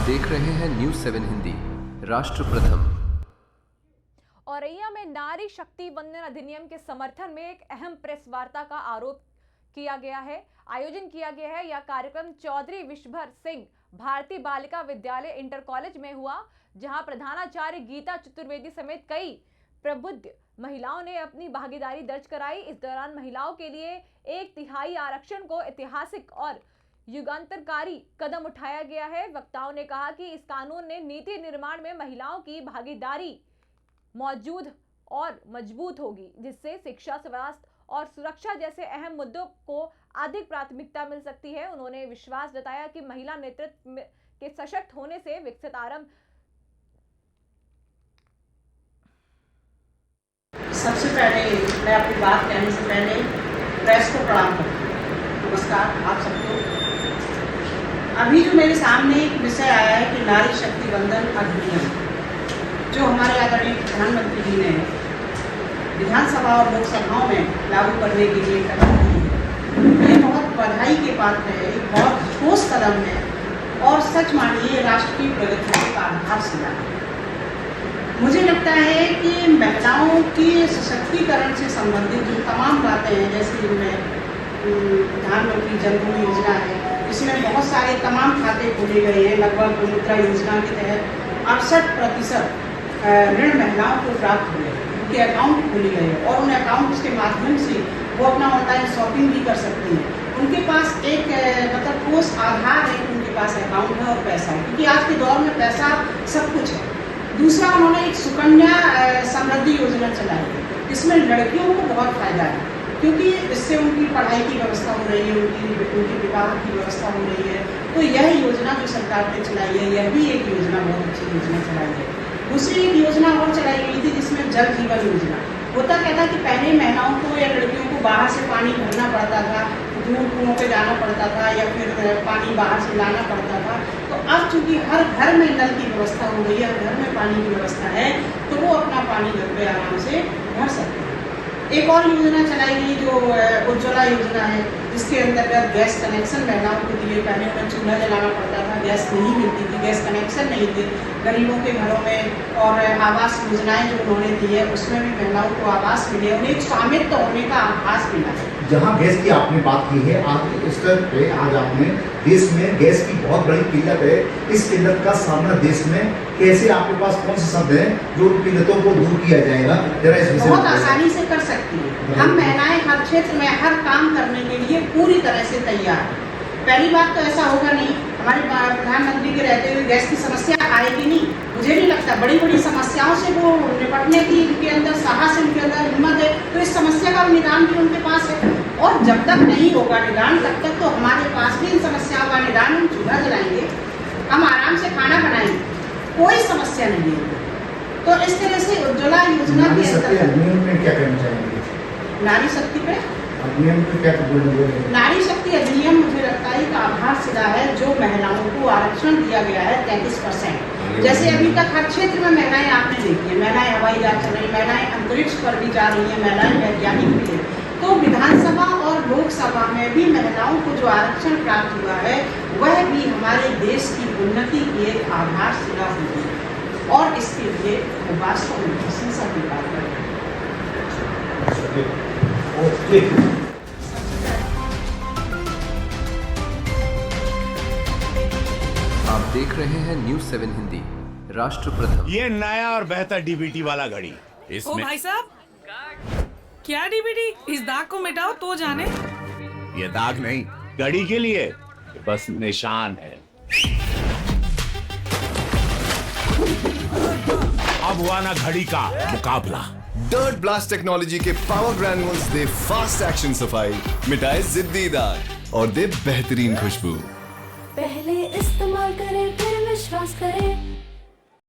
देख रहे हैं न्यूज़ 7 हिंदी, राष्ट्र प्रथम। औरैया में नारी शक्ति वंदन अधिनियम के समर्थन में एक अहम प्रेस वार्ता का आयोजन किया गया है। यह कार्यक्रम चौधरी विश्वभर सिंह भारतीय बालिका विद्यालय इंटर कॉलेज में हुआ, जहां प्रधानाचार्य गीता चतुर्वेदी समेत कई प्रबुद्ध महिलाओं ने अपनी भागीदारी दर्ज कराई। इस दौरान महिलाओं के लिए 1/3 आरक्षण को ऐतिहासिक और युगांतरकारी कदम उठाया गया है। वक्ताओं ने कहा कि इस कानून ने नीति निर्माण में महिलाओं की भागीदारी मौजूद और मजबूत होगी, जिससे शिक्षा, स्वास्थ्य और सुरक्षा जैसे अहम मुद्दों को अधिक प्राथमिकता मिल सकती है। उन्होंने विश्वास जताया कि महिला नेतृत्व के सशक्त होने से विकसित आरंभ। सबसे पहले मैं अपनी बात कहने से पहले प्रेस को प्रणाम करती हूँ। नमस्कार आप सबको। अभी जो मेरे सामने एक विषय आया है कि नारी शक्ति वंदन अधिनियम, जो हमारे आदरणीय प्रधानमंत्री जी ने विधानसभा और लोकसभाओं में लागू करने के लिए कदम उठाए, ये बहुत बधाई के पात्र है, एक बहुत ठोस कदम है और सच मानिए राष्ट्र की प्रगति का आधारशिला है। मुझे लगता है कि महिलाओं की सशक्तिकरण से संबंधित जो तमाम बातें हैं, जैसे इनमें प्रधानमंत्री जन धन योजना है, इसमें बहुत सारे तमाम खाते खोले गए हैं। लगभग मुद्रा योजना के तहत 68% ऋण महिलाओं को प्राप्त हुए, उनके अकाउंट खोले गए और उन अकाउंट्स के माध्यम से वो अपना ऑनलाइन शॉपिंग भी कर सकती हैं। उनके पास एक मतलब ठोस आधार है कि उनके पास अकाउंट है और पैसा है, क्योंकि आज के दौर में पैसा सब कुछ है। दूसरा, उन्होंने एक सुकन्या समृद्धि योजना चलाई है, इसमें लड़कियों को बहुत फायदा है, क्योंकि इससे उनकी पढ़ाई की व्यवस्था हो रही है, उनकी विवाह की व्यवस्था हो रही है। तो यह योजना जो सरकार ने चलाई है, यह भी एक योजना बहुत अच्छी योजना चलाई है। दूसरी एक योजना और चलाई गई थी जिसमें जल जीवन योजना। होता क्या था कि पहले महिलाओं को या लड़कियों को बाहर से पानी भरना पड़ता था, दूर कुओं पे जाना पड़ता था या फिर पानी बाहर से लाना पड़ता था। तो अब चूंकि हर घर में नल की व्यवस्था हो गई है, हर घर में पानी की व्यवस्था है, तो वो अपना पानी घर पे आराम से भर सकते हैं। एक और योजना चलाई गई जो उज्ज्वला योजना है, जिसके अंतर्गत गैस कनेक्शन महिलाओं को दिए। पहले उन्हें चूल्हा जलाना पड़ता था, गैस नहीं मिलती थी, गैस कनेक्शन नहीं थे गरीबों के घरों में। और आवास योजनाएं जो उन्होंने दी है, उसमें भी महिलाओं को आवास मिले, उन्हें एक स्वामित्व होने का आभास मिला है। जहाँ गैस की आपने बात की है, आज इस स्तर पे आज आपने देश में गैस की बहुत बड़ी किल्लत है। इस किल्लत का सामना देश में कैसे, आपके पास कौन से शब्द हैं जो उन किल्लतों को दूर किया जाएगा? जरा इस विषय बहुत आसानी से कर सकती है। हम महिलाएं हर क्षेत्र में हर काम करने के लिए पूरी तरह से तैयार हैं। पहली बात तो ऐसा होगा नहीं, हमारे प्रधानमंत्री के रहते हुए गैस की समस्या आएगी नहीं, मुझे नहीं लगता। बड़ी बड़ी समस्याओं से वो निपटने की उनके अंदर साहस है, उनके अंदर हिम्मत है, तो इस समस्या का निदान भी उनके पास है। और जब तक नहीं होगा निदान, तब तक तो हमारे पास भी इन समस्याओं का निदान। हम चूल्हा जलाएंगे, हम आराम से खाना बनाएंगे, कोई समस्या नहीं है। तो इस तरह से उज्ज्वला योजना के अधिनियम में क्या करना चाहेंगे? नारी शक्ति पे अधिनियम में क्या बोलेंगे? नारी शक्ति अधिनियम मुझे लगता है एक आधारशिला है, जो महिलाओं को आरक्षण दिया गया है 33%। जैसे अभी तक हर क्षेत्र में महिलाएं आपने देखी है, महिलाएं हवाई जहाज चल रही, महिलाएं अंतरिक्ष पर भी जा रही है, महिलाएं वैज्ञानिक भी है। तो विधानसभा और लोकसभा में भी महिलाओं को जो आरक्षण प्राप्त हुआ है, वह भी हमारे देश की उन्नति की एक आधारशिला होगी और इसके लिए वास्तव में प्रशंसा की बात है। आप देख रहे हैं न्यूज़ 7 हिंदी, राष्ट्र प्रथम। ये नया और बेहतर डीबीटी वाला घड़ी, ओ इसमें भाई साहब, क्या डीबीटी? इस दाग को मिटाओ तो जाने। ये दाग नहीं, घड़ी के लिए बस निशान है। अब हुआ ना घड़ी का मुकाबला। डर्ट ब्लास्ट टेक्नोलॉजी के पावर ग्रैन्यूल्स दे फास्ट एक्शन सफाई, मिटाए जिद्दी दाग और दे बेहतरीन खुशबू। पहले इस्तेमाल करें फिर विश्वास करें।